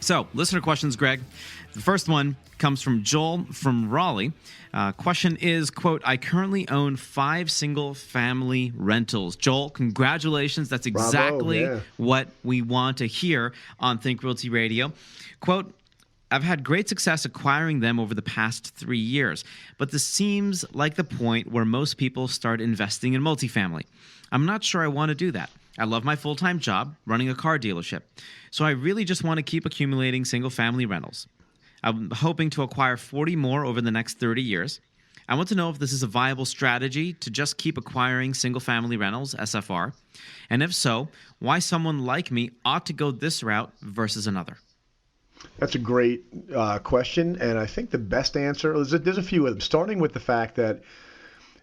So, listener questions, Greg. The first one comes from Joel from Raleigh. Question is, quote, I currently own 5 single-family rentals. Joel, congratulations. That's exactly what we want to hear on Think Realty Radio. Quote, I've had great success acquiring them over the past 3 years, but this seems like the point where most people start investing in multifamily. I'm not sure I want to do that. I love my full-time job running a car dealership, so I really just want to keep accumulating single-family rentals. I'm hoping to acquire 40 more over the next 30 years. I want to know if this is a viable strategy to just keep acquiring single-family rentals, SFR, and if so, why someone like me ought to go this route versus another. That's a great question, and I think the best answer, there's a few of them, starting with the fact that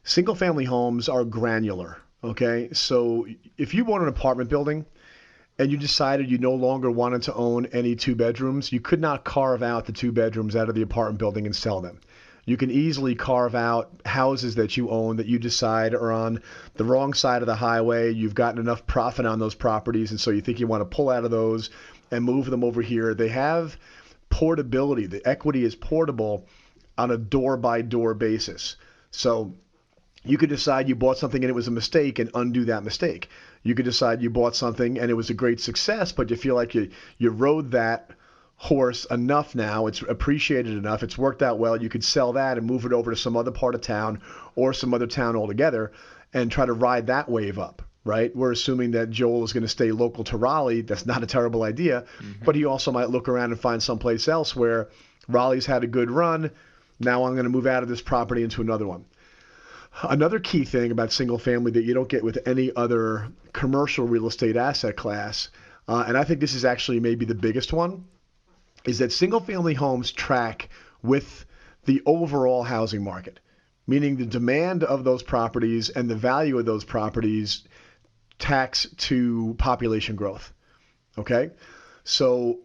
single-family homes are granular, okay? So if you bought an apartment building and you decided you no longer wanted to own any 2 bedrooms, you could not carve out the 2 bedrooms out of the apartment building and sell them. You can easily carve out houses that you own that you decide are on the wrong side of the highway. You've gotten enough profit on those properties, and so you think you want to pull out of those and move them over here. They have portability. The equity is portable on a door-by-door basis. So you could decide you bought something and it was a mistake and undo that mistake. You could decide you bought something and it was a great success, but you feel like you rode that horse enough now, it's appreciated enough, it's worked out well, you could sell that and move it over to some other part of town or some other town altogether and try to ride that wave up, right? We're assuming that Joel is going to stay local to Raleigh. That's not a terrible idea, but he also might look around and find someplace else where Raleigh's had a good run. Now I'm going to move out of this property into another one. Another key thing about single family that you don't get with any other commercial real estate asset class, and I think this is actually maybe the biggest one, is that single family homes track with the overall housing market, meaning the demand of those properties and the value of those properties tax to population growth. Okay? So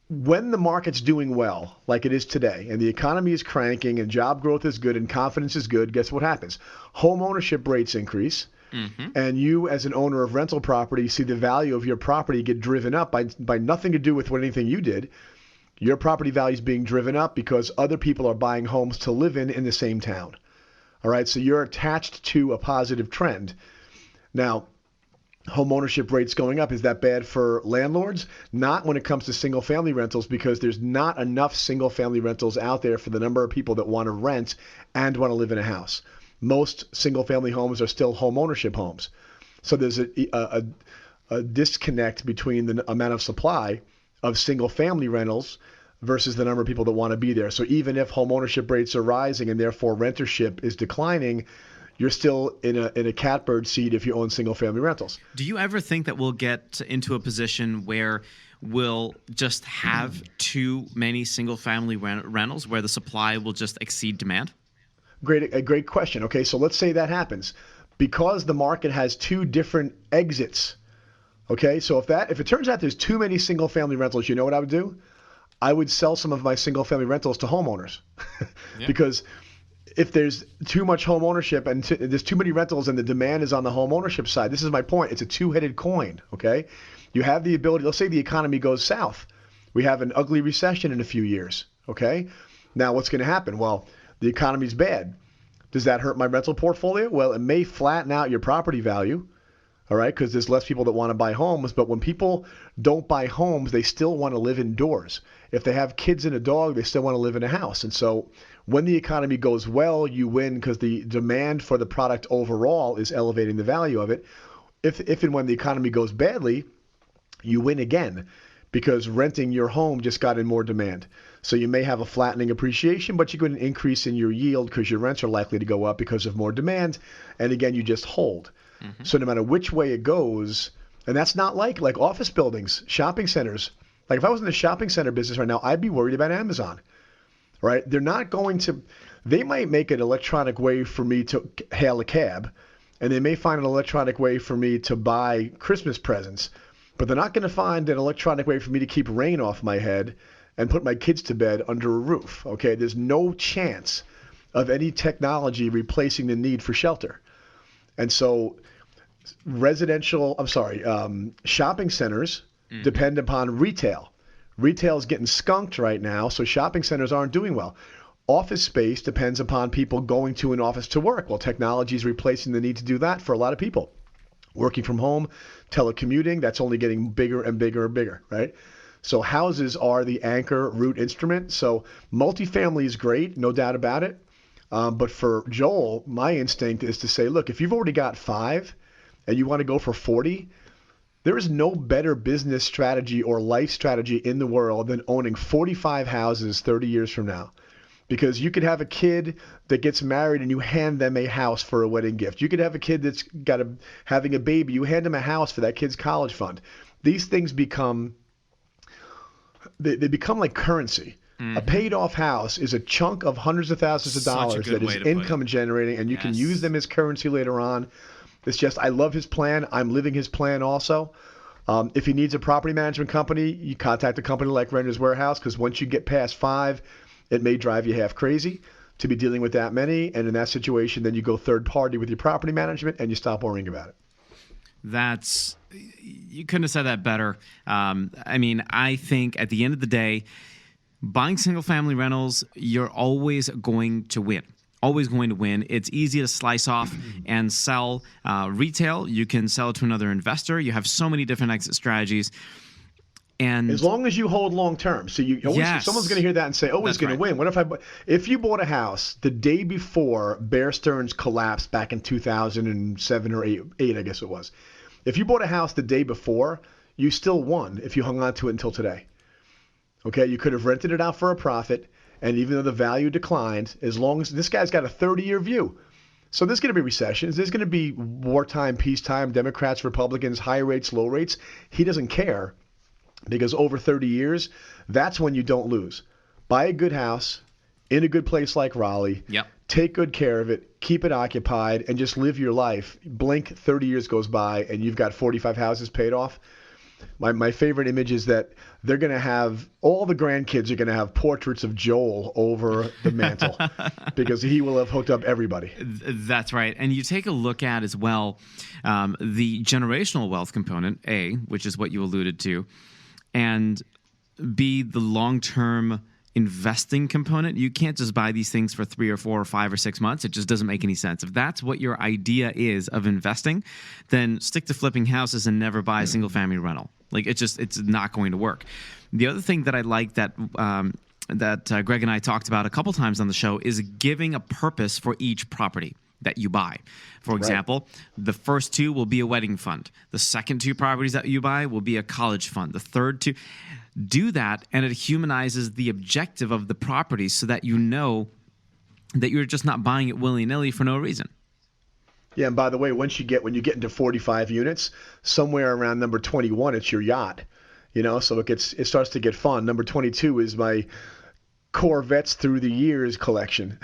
when the market's doing well, like it is today, and the economy is cranking and job growth is good and confidence is good, guess what happens? Home ownership rates increase, and you as an owner of rental property see the value of your property get driven up by nothing to do with anything you did. Your property value is being driven up because other people are buying homes to live in the same town. All right, so you're attached to a positive trend. Now, home ownership rates going up, is that bad for landlords? Not when it comes to single family rentals, because there's not enough single family rentals out there for the number of people that want to rent and want to live in a house. Most single family homes are still home ownership homes. So there's a disconnect between the amount of supply of single family rentals versus the number of people that want to be there. So even if home ownership rates are rising and therefore rentership is declining, you're still in a catbird seat if you own single family rentals. Do you ever think that we'll get into a position where we'll just have too many single family rentals, where the supply will just exceed demand? A great question. Okay, so let's say that happens. Because the market has 2 different exits. Okay, so if it turns out there's too many single family rentals, you know what I would do? I would sell some of my single family rentals to homeowners. Because if there's too much home ownership and there's too many rentals and the demand is on the home ownership side, this is my point. It's a 2-headed coin, okay? You have the ability, let's say the economy goes south. We have an ugly recession in a few years, okay? Now what's going to happen? Well, the economy's bad. Does that hurt my rental portfolio? Well, it may flatten out your property value, all right, because there's less people that want to buy homes. But when people don't buy homes, they still want to live indoors. If they have kids and a dog, they still want to live in a house. And so when the economy goes well, you win because the demand for the product overall is elevating the value of it. If and when the economy goes badly, you win again because renting your home just got in more demand. So you may have a flattening appreciation, but you get an increase in your yield because your rents are likely to go up because of more demand. And again, you just hold. So no matter which way it goes, and that's not like office buildings, shopping centers. Like if I was in the shopping center business right now, I'd be worried about Amazon, right? They're not going to, they might make an electronic way for me to hail a cab, and they may find an electronic way for me to buy Christmas presents, but they're not going to find an electronic way for me to keep rain off my head and put my kids to bed under a roof, okay? There's no chance of any technology replacing the need for shelter. And so shopping centers depend upon retail. Retail is getting skunked right now, so shopping centers aren't doing well. Office space depends upon people going to an office to work. Well, technology is replacing the need to do that for a lot of people. Working from home, telecommuting, that's only getting bigger and bigger and bigger, right? So houses are the anchor root instrument. So multifamily is great, no doubt about it. But for Joel, my instinct is to say, look, if you've already got 5 and you want to go for 40, there is no better business strategy or life strategy in the world than owning 45 houses 30 years from now. Because you could have a kid that gets married and you hand them a house for a wedding gift. You could have a kid that's having a baby. You hand them a house for that kid's college fund. These things become they become like currency. Mm-hmm. A paid off house is a chunk of hundreds of thousands of dollars that is income generating, and you can use them as currency later on. It's just, I love his plan. I'm living his plan also. If he needs a property management company, you contact a company like Renters Warehouse, because once you get past 5, it may drive you half crazy to be dealing with that many. And in that situation, then you go third party with your property management and you stop worrying about it. You couldn't have said that better. I mean, I think at the end of the day, buying single family rentals, you're always going to win. Always going to win. It's easy to slice off and sell. Retail, you can sell it to another investor. You have so many different exit strategies. And as long as you hold long term. So you always, someone's going to hear that and say, oh, he's going to win. What if you bought a house the day before Bear Stearns collapsed back in 2007 or 8, I guess it was. If you bought a house the day before, you still won if you hung on to it until today. Okay, you could have rented it out for a profit, and even though the value declined, as long as this guy's got a 30-year view. So there's going to be recessions. There's going to be wartime, peacetime, Democrats, Republicans, high rates, low rates. He doesn't care. Because over 30 years, that's when you don't lose. Buy a good house in a good place like Raleigh. Yep. Take good care of it. Keep it occupied and just live your life. Blink, 30 years goes by and you've got 45 houses paid off. My favorite image is that they're going to have, all the grandkids are going to have portraits of Joel over the mantle because he will have hooked up everybody. That's right. And you take a look at as well the generational wealth component, A, which is what you alluded to, and B, the long-term investing component. You can't just buy these things for 3 or 4 or 5 or 6 months. It just doesn't make any sense. If that's what your idea is of investing, then stick to flipping houses and never buy a single family rental. Like it's not going to work. The other thing that I like that Greg and I talked about a couple times on the show is giving a purpose for each property that you buy. For example, the first 2 will be a wedding fund. The second 2 properties that you buy will be a college fund. The third 2, do that, and it humanizes the objective of the property so that you know that you're just not buying it willy-nilly for no reason. Yeah, and by the way, when you get into 45 units, somewhere around number 21, it's your yacht. So it starts to get fun. Number 22 is my Corvettes through the years collection.